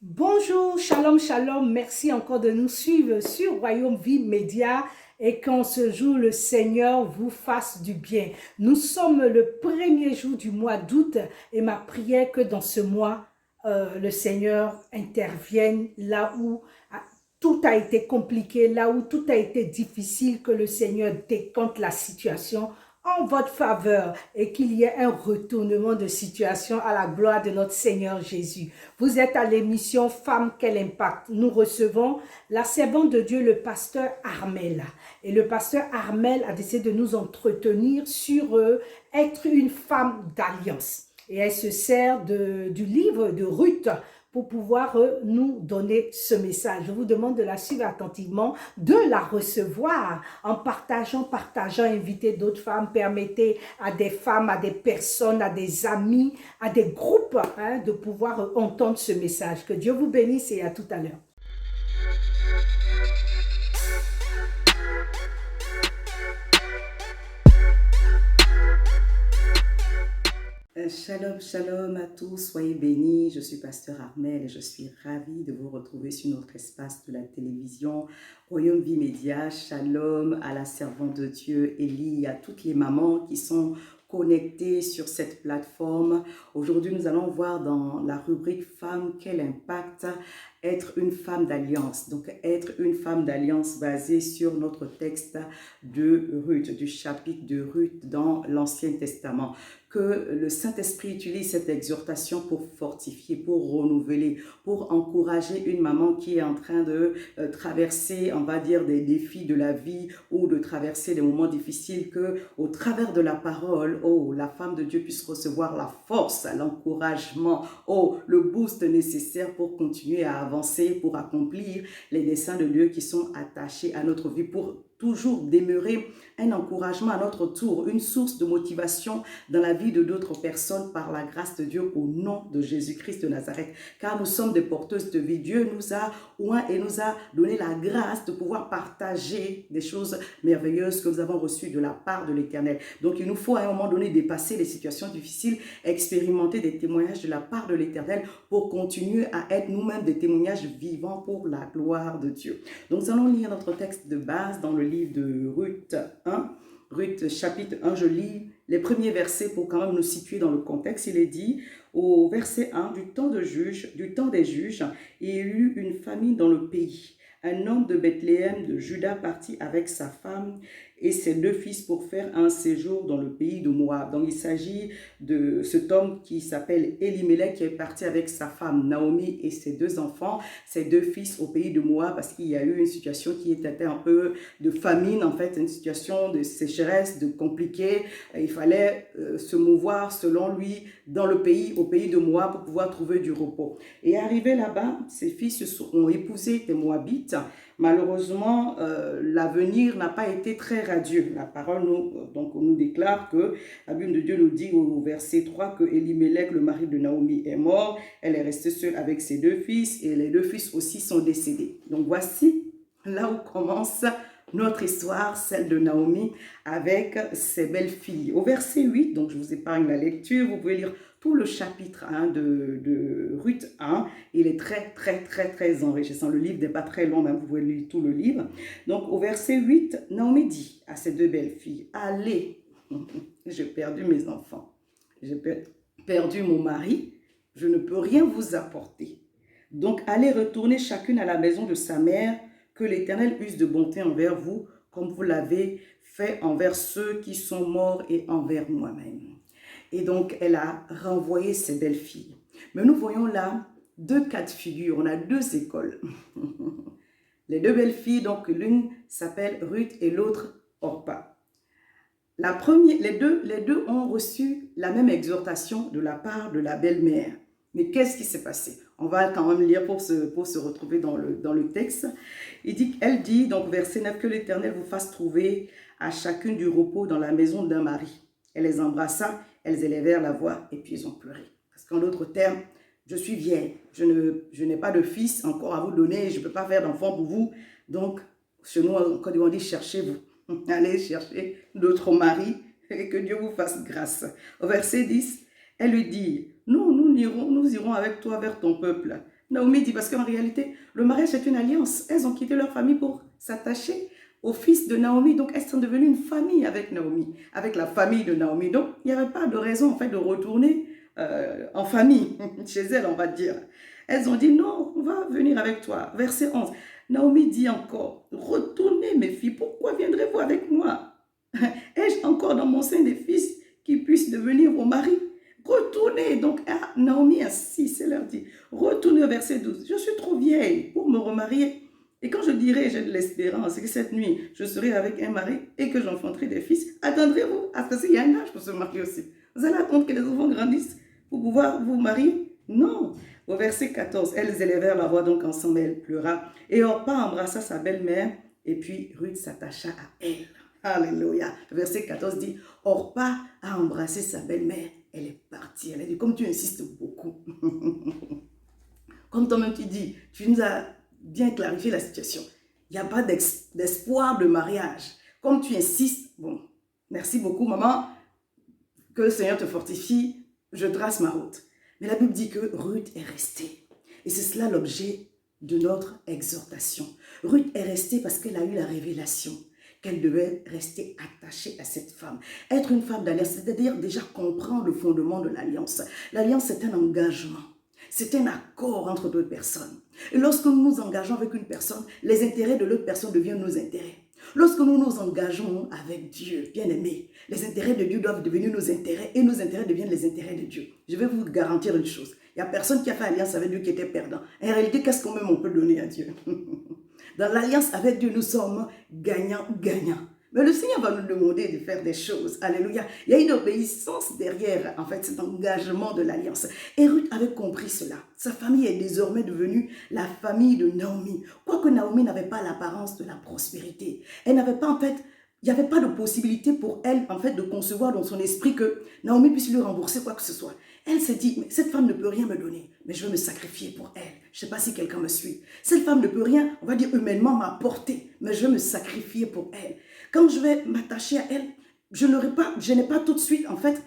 Bonjour, shalom, shalom. Merci encore de nous suivre sur Royaume Vie Média et qu'en ce jour, le Seigneur vous fasse du bien. Nous sommes le premier jour du mois d'août et ma prière que dans ce mois, le Seigneur intervienne là où tout a été compliqué, là où tout a été difficile, que le Seigneur décompte la situation en votre faveur et qu'il y ait un retournement de situation à la gloire de notre Seigneur Jésus. Vous êtes à l'émission Femme, quel impact? Nous recevons la servante de Dieu, le pasteur Armel. Et le pasteur Armel a décidé de nous entretenir sur être une femme d'alliance. Et elle se sert du livre de Ruth pour pouvoir nous donner ce message. Je vous demande de la suivre attentivement, de la recevoir en partageant, invitez d'autres femmes, permettez à des femmes, à des personnes, à des amis, à des groupes de pouvoir entendre ce message. Que Dieu vous bénisse et à tout à l'heure. Shalom, shalom à tous, soyez bénis. Je suis pasteur Armel et je suis ravie de vous retrouver sur notre espace de la télévision Royaume Vie Média. Shalom à la servante de Dieu, Élie, à toutes les mamans qui sont connectées sur cette plateforme. Aujourd'hui, nous allons voir dans la rubrique Femme, quel impact être une femme d'alliance. Donc, être une femme d'alliance basée sur notre texte de Ruth, du chapitre de Ruth dans l'Ancien Testament. Que le Saint-Esprit utilise cette exhortation pour fortifier, pour renouveler, pour encourager une maman qui est en train de traverser, on va dire, des défis de la vie ou de traverser des moments difficiles, que au travers de la parole, la femme de Dieu puisse recevoir la force, l'encouragement, le boost nécessaire pour continuer à avancer, pour accomplir les desseins de Dieu qui sont attachés à notre vie, pour toujours demeurer un encouragement à notre tour, une source de motivation dans la vie de d'autres personnes par la grâce de Dieu au nom de Jésus-Christ de Nazareth. Car nous sommes des porteuses de vie. Dieu nous a oint et nous a donné la grâce de pouvoir partager des choses merveilleuses que nous avons reçues de la part de l'Éternel. Donc il nous faut à un moment donné dépasser les situations difficiles, expérimenter des témoignages de la part de l'Éternel pour continuer à être nous-mêmes des témoignages vivants pour la gloire de Dieu. Donc nous allons lire notre texte de base dans le livre de Ruth 1. Ruth chapitre 1, je lis les premiers versets pour quand même nous situer dans le contexte. Il est dit au verset 1, du temps des juges, il y eut une famine dans le pays. Un homme de Bethléem de Juda partit avec sa femme et ses 2 fils pour faire un séjour dans le pays de Moab. Donc il s'agit de cet homme qui s'appelle Elimelech qui est parti avec sa femme Naomi et ses 2 enfants, ses 2 fils au pays de Moab parce qu'il y a eu une situation qui était un peu de famine, en fait une situation de sécheresse, de compliqué. Il fallait se mouvoir selon lui dans le pays, au pays de Moab pour pouvoir trouver du repos. Et arrivé là-bas, ses fils ont épousé des Moabites. Malheureusement, l'avenir n'a pas été très radieux. La parole nous déclare que la Bible de Dieu nous dit au verset 3 que Elimelech, le mari de Naomi, est mort. Elle est restée seule avec ses 2 fils et les 2 fils aussi sont décédés. Donc voici là où commence notre histoire, celle de Naomi avec ses belles filles. Au verset 8, donc je vous épargne la lecture, vous pouvez lire tout le chapitre 1 de Ruth 1. Il est très enrichissant. Le livre n'est pas très long, mais vous pouvez lire tout le livre. Donc au verset 8, Naomi dit à ses 2 belles filles, allez, j'ai perdu mes enfants, j'ai perdu mon mari, je ne peux rien vous apporter. Donc allez retourner chacune à la maison de sa mère, que l'Éternel use de bonté envers vous, comme vous l'avez fait envers ceux qui sont morts et envers moi-même. Et donc, elle a renvoyé ses belles filles. Mais nous voyons là 2 cas de figure. On a 2 écoles. Les 2 belles filles, donc l'une s'appelle Ruth et l'autre Orpa. Les deux ont reçu la même exhortation de la part de la belle-mère. Mais qu'est-ce qui s'est passé? On va quand même lire pour se retrouver dans le texte. Elle dit, donc verset 9, que l'Éternel vous fasse trouver à chacune du repos dans la maison d'un mari. Elle les embrassa, elles élevèrent la voix et puis ils ont pleuré. Parce qu'en d'autres termes, je suis vieille, je n'ai pas de fils encore à vous donner, je ne peux pas faire d'enfant pour vous. Donc, chez nous, quand on dit cherchez-vous, allez chercher d'autres maris et que Dieu vous fasse grâce. Au verset 10, elle lui dit, nous irons avec toi vers ton peuple. Naomi dit, parce qu'en réalité, le mariage est une alliance. Elles ont quitté leur famille pour s'attacher au fils de Naomi. Donc, elles sont devenues une famille avec Naomi, avec la famille de Naomi. Donc, il n'y avait pas de raison, en fait, de retourner en famille, chez elles, on va dire. Elles ont dit, non, on va venir avec toi. Verset 11, Naomi dit encore, retournez mes filles, pourquoi viendrez-vous avec moi? Ai-je encore dans mon sein des fils qui puissent devenir vos maris? Retournez. Donc, Naomi insiste, elle leur dit, retournez au verset 12. Je suis trop vieille pour me remarier. Et quand je dirai, j'ai de l'espérance, que cette nuit, je serai avec un mari et que j'enfanterai des fils, attendrez-vous, parce qu'il y a un âge pour se marier aussi. Vous allez attendre que les enfants grandissent pour pouvoir vous marier? Non. Au verset 14, elles élevèrent la voix donc ensemble, elle pleura. Et Orpa embrassa sa belle-mère et puis Ruth s'attacha à elle. Alléluia. Verset 14 dit, Orpa a embrassé sa belle-mère. Elle est partie. Elle a dit, comme tu insistes beaucoup. Comme toi-même tu dis, tu nous as bien clarifié la situation. Il n'y a pas d'espoir de mariage. Comme tu insistes, bon, merci beaucoup maman, que le Seigneur te fortifie, je trace ma route. Mais la Bible dit que Ruth est restée. Et c'est cela l'objet de notre exhortation. Ruth est restée parce qu'elle a eu la révélation qu'elle devait rester attachée à cette femme. Être une femme d'alliance, c'est-à-dire déjà comprendre le fondement de l'alliance. L'alliance, c'est un engagement. C'est un accord entre deux personnes. Et lorsque nous nous engageons avec une personne, les intérêts de l'autre personne deviennent nos intérêts. Lorsque nous nous engageons avec Dieu, bien-aimé, les intérêts de Dieu doivent devenir nos intérêts et nos intérêts deviennent les intérêts de Dieu. Je vais vous garantir une chose. Il n'y a personne qui a fait alliance avec Dieu qui était perdant. En réalité, qu'est-ce qu'on même on peut donner à Dieu? Dans l'alliance avec Dieu, nous sommes gagnants-gagnants. Mais le Seigneur va nous demander de faire des choses. Alléluia. Il y a une obéissance derrière, en fait, cet engagement de l'alliance. Et Ruth avait compris cela. Sa famille est désormais devenue la famille de Naomi. Quoique Naomi n'avait pas l'apparence de la prospérité. Elle n'avait pas, en fait, il n'y avait pas de possibilité pour elle, en fait, de concevoir dans son esprit que Naomi puisse lui rembourser quoi que ce soit. Elle s'est dit, mais cette femme ne peut rien me donner, mais je vais me sacrifier pour elle. Je ne sais pas si quelqu'un me suit. Cette femme ne peut rien, on va dire humainement, m'apporter, mais je vais me sacrifier pour elle. Quand je vais m'attacher à elle, je n'ai pas tout de suite, en fait,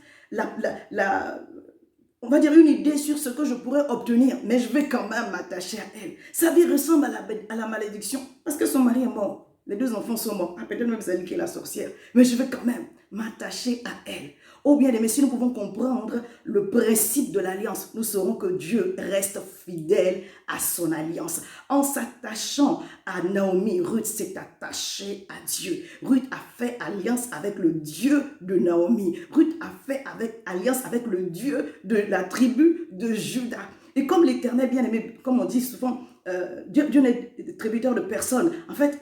on va dire une idée sur ce que je pourrais obtenir, mais je vais quand même m'attacher à elle. Sa vie ressemble à la malédiction, parce que son mari est mort. Les deux enfants sont morts. Peut-être même c'est elle qui est la sorcière. Mais je vais quand même m'attacher à elle. Oh bien aimé, si nous pouvons comprendre le principe de l'alliance, nous saurons que Dieu reste fidèle à son alliance. En s'attachant à Naomi, Ruth s'est attachée à Dieu. Ruth a fait alliance avec le Dieu de Naomi. Ruth a fait alliance avec le Dieu de la tribu de Juda. Et comme l'Éternel bien aimé, comme on dit souvent, Dieu n'est tributaire de personne. En fait,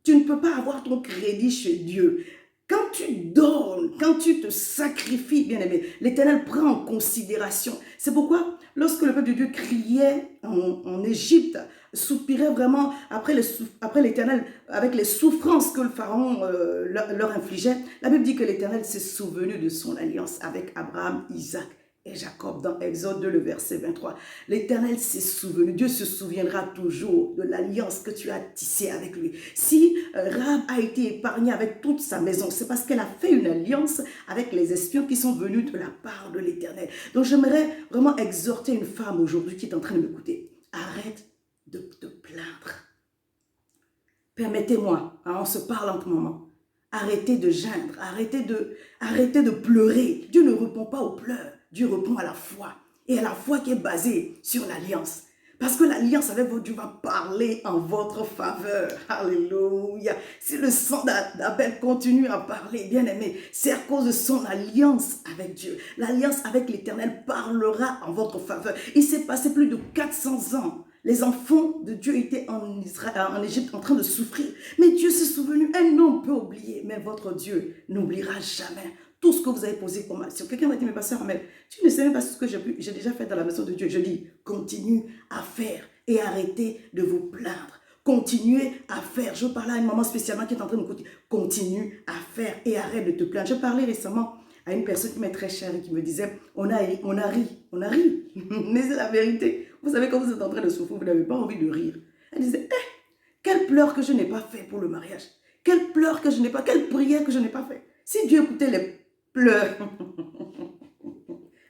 tu ne peux pas avoir ton crédit chez Dieu. Quand tu donnes, quand tu te sacrifies, bien aimé, l'Éternel prend en considération. C'est pourquoi, lorsque le peuple de Dieu criait en Égypte, soupirait vraiment après l'Éternel, avec les souffrances que le Pharaon leur infligeait, la Bible dit que l'Éternel s'est souvenu de son alliance avec Abraham, Isaac et Jacob dans Exode 2, le verset 23. L'Éternel s'est souvenu, Dieu se souviendra toujours de l'alliance que tu as tissée avec lui. Si Rahab a été épargnée avec toute sa maison, c'est parce qu'elle a fait une alliance avec les espions qui sont venus de la part de l'Éternel. Donc j'aimerais vraiment exhorter une femme aujourd'hui qui est en train de m'écouter. Arrête de te plaindre. Permettez-moi, on se parle en ce moment. Arrêtez de geindre, arrêtez de pleurer. Dieu ne répond pas aux pleurs. Dieu répond à la foi. Et à la foi qui est basée sur l'alliance. Parce que l'alliance avec votre Dieu va parler en votre faveur. Alléluia. Si le sang d'Abel continue à parler, bien aimé, c'est à cause de son alliance avec Dieu. L'alliance avec l'Éternel parlera en votre faveur. Il s'est passé plus de 400 ans. Les enfants de Dieu étaient en Égypte en train de souffrir. Mais Dieu s'est souvenu. Un homme peut oublier, mais votre Dieu n'oubliera jamais. tout ce que vous avez posé comme action. Quelqu'un m'a dit, mais pasteur Ahmed, tu ne sais même pas ce que j'ai déjà fait dans la maison de Dieu. Je dis, continue à faire et arrêtez de vous plaindre. Continuez à faire. Je parlais à une maman spécialement qui est en train de m'écouter. Continue à faire et arrête de te plaindre. Je parlais récemment à une personne qui m'est très chère et qui me disait, on a ri. Mais c'est la vérité. Vous savez, quand vous êtes en train de souffrir, vous n'avez pas envie de rire. Elle disait, quelle pleurs que je n'ai pas fait pour le mariage. Quelle pleurs que je n'ai pas, quelle prière que je n'ai pas fait. Si Dieu écoutait les pleurs,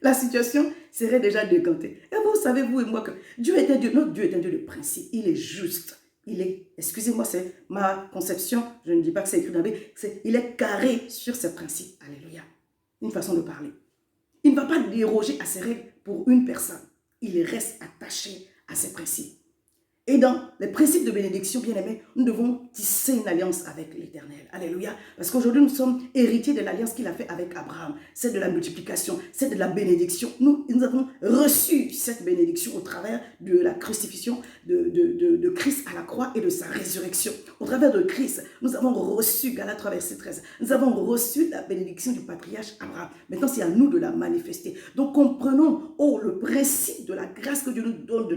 la situation serait déjà décantée. Et vous savez, vous et moi, que Dieu est un Dieu, notre Dieu est un Dieu de principe. Il est juste. Il est, excusez-moi, c'est ma conception, je ne dis pas que c'est écrit dans la Bible, il est carré sur ses principes. Alléluia. Une façon de parler. Il ne va pas déroger à ses règles pour une personne. Il reste attaché à ses principes. Et dans les principes de bénédiction, bien aimés, nous devons tisser une alliance avec l'Éternel. Alléluia. Parce qu'aujourd'hui, nous sommes héritiers de l'alliance qu'il a fait avec Abraham. C'est de la multiplication, c'est de la bénédiction. Nous avons reçu cette bénédiction au travers de la crucifixion de Christ à la croix et de sa résurrection. Au travers de Christ, nous avons reçu, Galates 3, verset 13, nous avons reçu la bénédiction du patriarche Abraham. Maintenant, c'est à nous de la manifester. Donc, comprenons, le principe de la grâce que Dieu nous donne, de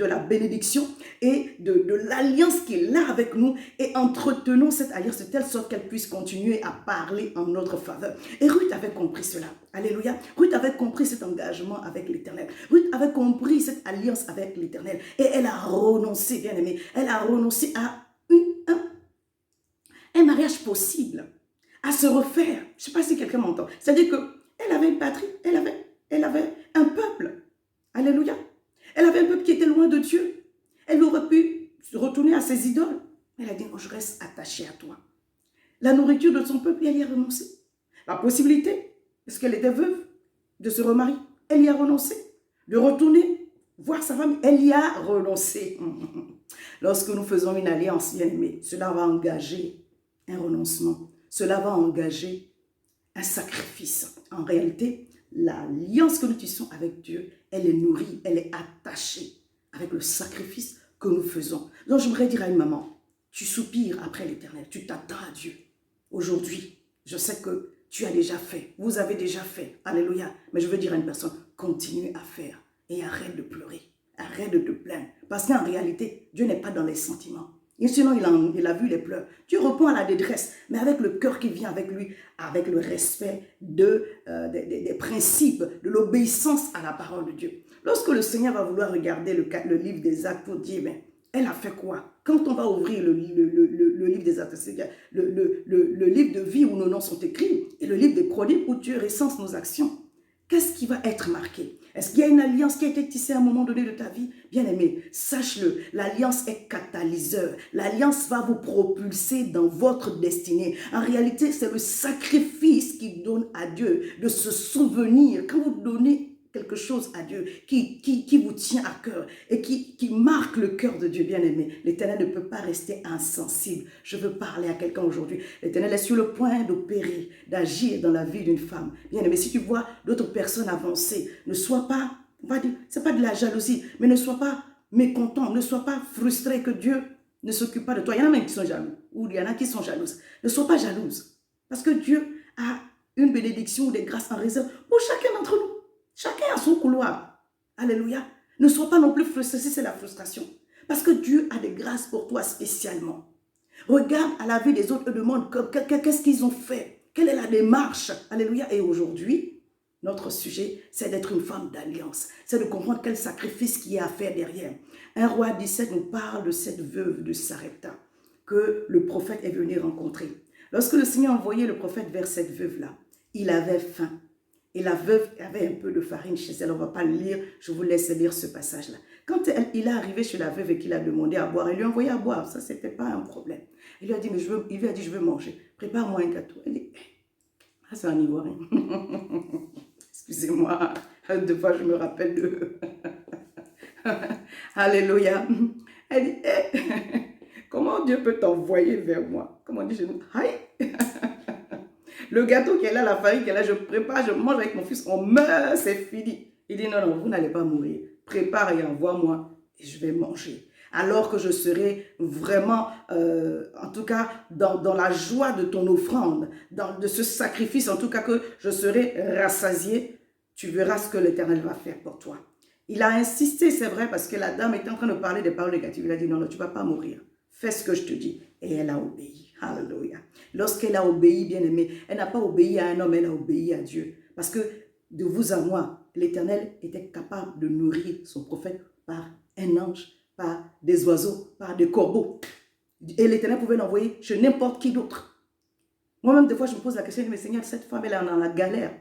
la bénédiction, et de l'alliance qu'il est là avec nous, et entretenons cette alliance de telle sorte qu'elle puisse continuer à parler en notre faveur. Et Ruth avait compris cela. Alléluia. Ruth avait compris cet engagement avec l'Éternel. Ruth avait compris cette alliance avec l'Éternel. Et elle a renoncé, bien aimé, elle a renoncé à un mariage possible, à se refaire. Je ne sais pas si quelqu'un m'entend. C'est-à-dire qu'elle avait une patrie, elle avait un peuple. Alléluia. Elle avait un peuple qui était loin de Dieu. Elle aurait pu retourner à ses idoles. Elle a dit, je reste attachée à toi. La nourriture de son peuple, elle y a renoncé. La possibilité, parce qu'elle était veuve, de se remarier, elle y a renoncé. De retourner voir sa femme, elle y a renoncé. Lorsque nous faisons une alliance, bien aimée, cela va engager un renoncement. Cela va engager un sacrifice. En réalité, l'alliance que nous tissons avec Dieu, elle est nourrie, elle est attachée avec le sacrifice que nous faisons. Donc, je voudrais dire à une maman, tu soupires après l'Éternel, tu t'attends à Dieu. Aujourd'hui, je sais que tu as déjà fait, vous avez déjà fait, alléluia. Mais je veux dire à une personne, continue à faire et arrête de pleurer, arrête de te plaindre. Parce qu'en réalité, Dieu n'est pas dans les sentiments. Et sinon, il a vu les pleurs. Dieu répond à la détresse, mais avec le cœur qui vient avec lui, avec le respect des principes, de l'obéissance à la parole de Dieu. Lorsque le Seigneur va vouloir regarder le livre des Actes pour dire, mais elle a fait quoi? Quand on va ouvrir le livre des Actes, le livre de vie où nos noms sont écrits, et le livre des chroniques où Dieu recense nos actions, qu'est-ce qui va être marqué? Est-ce qu'il y a une alliance qui a été tissée à un moment donné de ta vie? Bien aimé, sache-le, l'alliance est catalyseur. L'alliance va vous propulser dans votre destinée. En réalité, c'est le sacrifice qui donne à Dieu de se souvenir. Quand vous donnez quelque chose à Dieu qui vous tient à cœur et qui marque le cœur de Dieu, bien aimé, l'Éternel ne peut pas rester insensible. Je veux parler à quelqu'un aujourd'hui. L'Éternel est sur le point d'opérer, d'agir dans la vie d'une femme. Bien aimé, si tu vois d'autres personnes avancer, ne sois pas, on va dire, c'est pas de la jalousie, mais ne sois pas mécontent, ne sois pas frustré que Dieu ne s'occupe pas de toi. Il y en a même qui sont jaloux, ou il y en a qui sont jalouses. Ne sois pas jalouse, parce que Dieu a une bénédiction ou des grâces en réserve pour chacun d'entre nous. Chacun a son couloir. Alléluia. Ne sois pas non plus frustré si c'est la frustration. Parce que Dieu a des grâces pour toi spécialement. Regarde à la vie des autres et demande qu'est-ce qu'ils ont fait. Quelle est la démarche. Alléluia. Et aujourd'hui, notre sujet, c'est d'être une femme d'alliance. C'est de comprendre quel sacrifice qu'il y a à faire derrière. 1 Roi 17 nous parle de cette veuve de Sarepta que le prophète est venu rencontrer. Lorsque le Seigneur envoyait le prophète vers cette veuve-là, il avait faim. Et la veuve avait un peu de farine chez elle. On ne va pas le lire, je vous laisse lire ce passage-là. Quand il est arrivé chez la veuve et qu'il a demandé à boire, il lui a envoyé à boire. Ça, ce n'était pas un problème. Il lui a dit, je veux manger. Prépare-moi un gâteau. Elle dit, c'est un Ivoirien. Excusez-moi, deux fois je me rappelle de... Alléluia. Elle dit, comment Dieu peut t'envoyer vers moi? Comment on dit chez nous? Aïe. Le gâteau qui est là, la farine qui est là, je prépare, je mange avec mon fils, on meurt, c'est fini. Il dit, non, vous n'allez pas mourir. Prépare et envoie-moi et je vais manger. alors que je serai vraiment, en tout cas, dans la joie de ton offrande, de ce sacrifice, en tout cas que je serai rassasié, tu verras ce que l'Éternel va faire pour toi. Il a insisté, c'est vrai, parce que la dame était en train de parler des paroles négatives. Il a dit, non, non, tu ne vas pas mourir. Fais ce que je te dis. Et elle a obéi. Alléluia. Lorsqu'elle a obéi, bien-aimée, elle n'a pas obéi à un homme, elle a obéi à Dieu. Parce que de vous à moi, l'Éternel était capable de nourrir son prophète par un ange, par des oiseaux, par des corbeaux. Et l'Éternel pouvait l'envoyer chez n'importe qui d'autre. Moi-même, des fois, je me pose la question, mais Seigneur, cette femme, elle est dans la galère.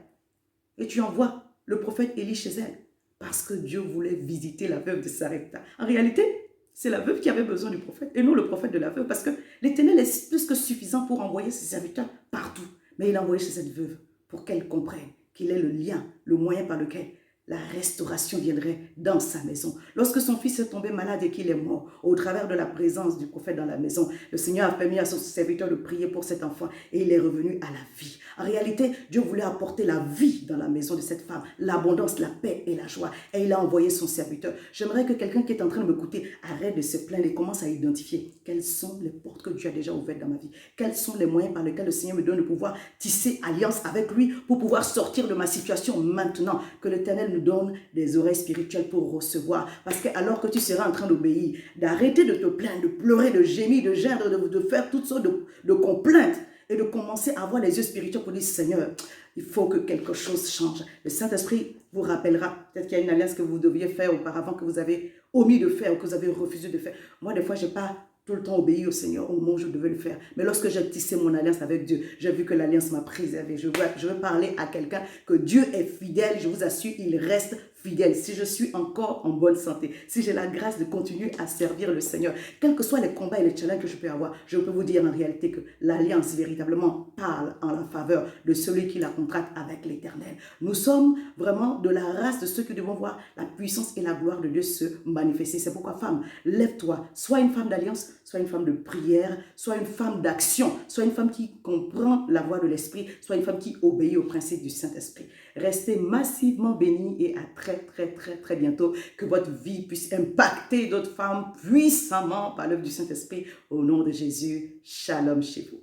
Et tu envoies le prophète Élie chez elle. Parce que Dieu voulait visiter la veuve de Sarepta. En réalité, c'est la veuve qui avait besoin du prophète et non le prophète de la veuve. Parce que l'Éternel est plus que suffisant pour envoyer ses serviteurs partout. Mais il a envoyé chez cette veuve pour qu'elle comprenne qu'il est le lien, le moyen par lequel la restauration viendrait dans sa maison. Lorsque son fils est tombé malade et qu'il est mort, au travers de la présence du prophète dans la maison, le Seigneur a permis à son serviteur de prier pour cet enfant et il est revenu à la vie. En réalité, Dieu voulait apporter la vie dans la maison de cette femme, l'abondance, la paix et la joie. Et il a envoyé son serviteur. J'aimerais que quelqu'un qui est en train de m'écouter arrête de se plaindre et commence à identifier quelles sont les portes que Dieu a déjà ouvertes dans ma vie. Quels sont les moyens par lesquels le Seigneur me donne de pouvoir tisser alliance avec lui pour pouvoir sortir de ma situation maintenant. Que l'Éternel nous donne des oreilles spirituelles pour recevoir. Parce que alors que tu seras en train d'obéir, d'arrêter de te plaindre, de pleurer, de gémir, de geindre, de faire toutes sortes de complaintes, et de commencer à avoir les yeux spirituels pour dire, Seigneur, il faut que quelque chose change. Le Saint-Esprit vous rappellera, peut-être qu'il y a une alliance que vous deviez faire auparavant, que vous avez omis de faire ou que vous avez refusé de faire. Moi, des fois, je n'ai pas tout le temps obéi au Seigneur au moment où je devais le faire. Mais lorsque j'ai tissé mon alliance avec Dieu, j'ai vu que l'alliance m'a préservé. Je veux parler à quelqu'un que Dieu est fidèle. Je vous assure, il reste fidèle. Si je suis encore en bonne santé, si j'ai la grâce de continuer à servir le Seigneur, quels que soient les combats et les challenges que je peux avoir, je peux vous dire en réalité que l'alliance véritablement parle en la faveur de celui qui la contracte avec l'Éternel. Nous sommes vraiment de la race de ceux qui devons voir la puissance et la gloire de Dieu se manifester. C'est pourquoi, femme, lève-toi. Sois une femme d'alliance, sois une femme de prière, sois une femme d'action, sois une femme qui comprend la voix de l'Esprit, sois une femme qui obéit au principe du Saint-Esprit. Restez massivement bénis et à très bientôt. Que votre vie puisse impacter d'autres femmes puissamment par l'œuvre du Saint-Esprit. Au nom de Jésus, shalom chez vous.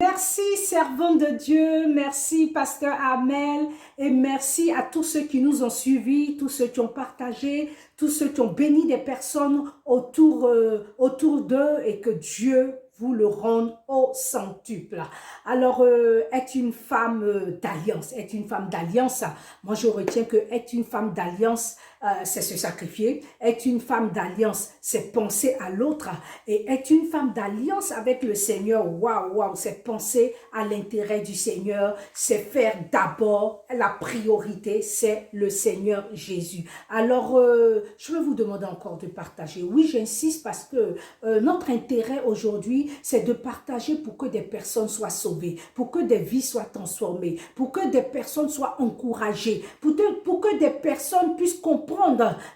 Merci, servante de Dieu, merci, pasteur Armel, et merci à tous ceux qui nous ont suivis, tous ceux qui ont partagé, tous ceux qui ont béni des personnes autour d'eux, et que Dieu vous le rende au centuple. Alors, être une femme d'alliance, être une femme d'alliance, moi je retiens que être une femme d'alliance, c'est se sacrifier. Être une femme d'alliance, c'est penser à l'autre. Et être une femme d'alliance avec le Seigneur, waouh, c'est penser à l'intérêt du Seigneur, c'est faire d'abord la priorité, c'est le Seigneur Jésus. Alors, je vais vous demander encore de partager. Oui, j'insiste parce que notre intérêt aujourd'hui, c'est de partager pour que des personnes soient sauvées, pour que des vies soient transformées, pour que des personnes soient encouragées, pour que des personnes puissent comprendre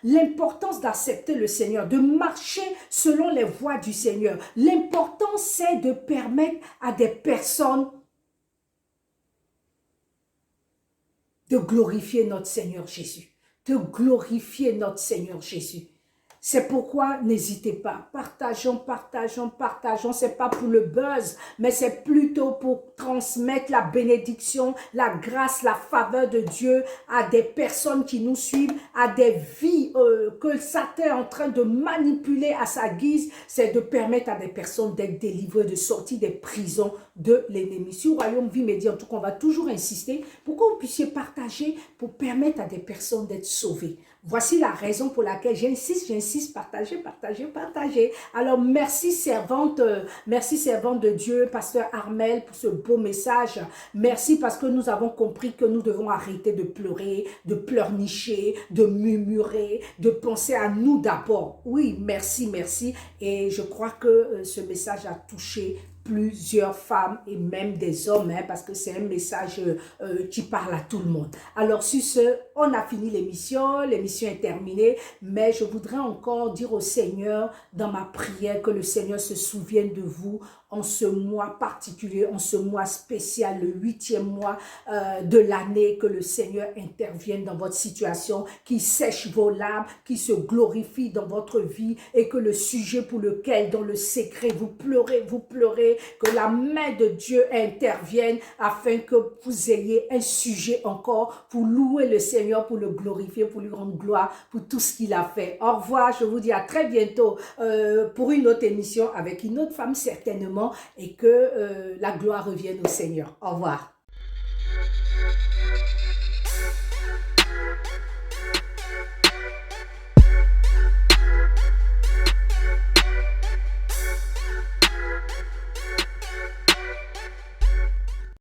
l'importance d'accepter le Seigneur, de marcher selon les voies du Seigneur. L'important, c'est de permettre à des personnes de glorifier notre Seigneur Jésus, de glorifier notre Seigneur Jésus. C'est pourquoi n'hésitez pas, partageons, c'est pas pour le buzz, mais c'est plutôt pour transmettre la bénédiction, la grâce, la faveur de Dieu à des personnes qui nous suivent, à des vies que Satan est en train de manipuler à sa guise. C'est de permettre à des personnes d'être délivrées, de sortir des prisons de l'ennemi. Sur Royaume Vie Média, en tout cas, on va toujours insister pour que vous puissiez partager, pour permettre à des personnes d'être sauvées. Voici la raison pour laquelle j'insiste, partagez. Alors, merci servante de Dieu, pasteur Armel, pour ce beau message. Merci parce que nous avons compris que nous devons arrêter de pleurer, de pleurnicher, de murmurer, de penser à nous d'abord. Oui, merci. Et je crois que ce message a touché plusieurs femmes et même des hommes, hein, parce que c'est un message qui parle à tout le monde. Alors sur ce, on a fini l'émission est terminée, mais je voudrais encore dire au Seigneur dans ma prière que le Seigneur se souvienne de vous en ce mois particulier, en ce mois spécial, le 8e mois de l'année, que le Seigneur intervienne dans votre situation, qui sèche vos larmes, qui se glorifie dans votre vie et que le sujet pour lequel, dans le secret, vous pleurez, que la main de Dieu intervienne afin que vous ayez un sujet encore pour louer le Seigneur, pour le glorifier, pour lui rendre gloire, pour tout ce qu'il a fait. Au revoir, je vous dis à très bientôt pour une autre émission avec une autre femme certainement, et que la gloire revienne au Seigneur. Au revoir.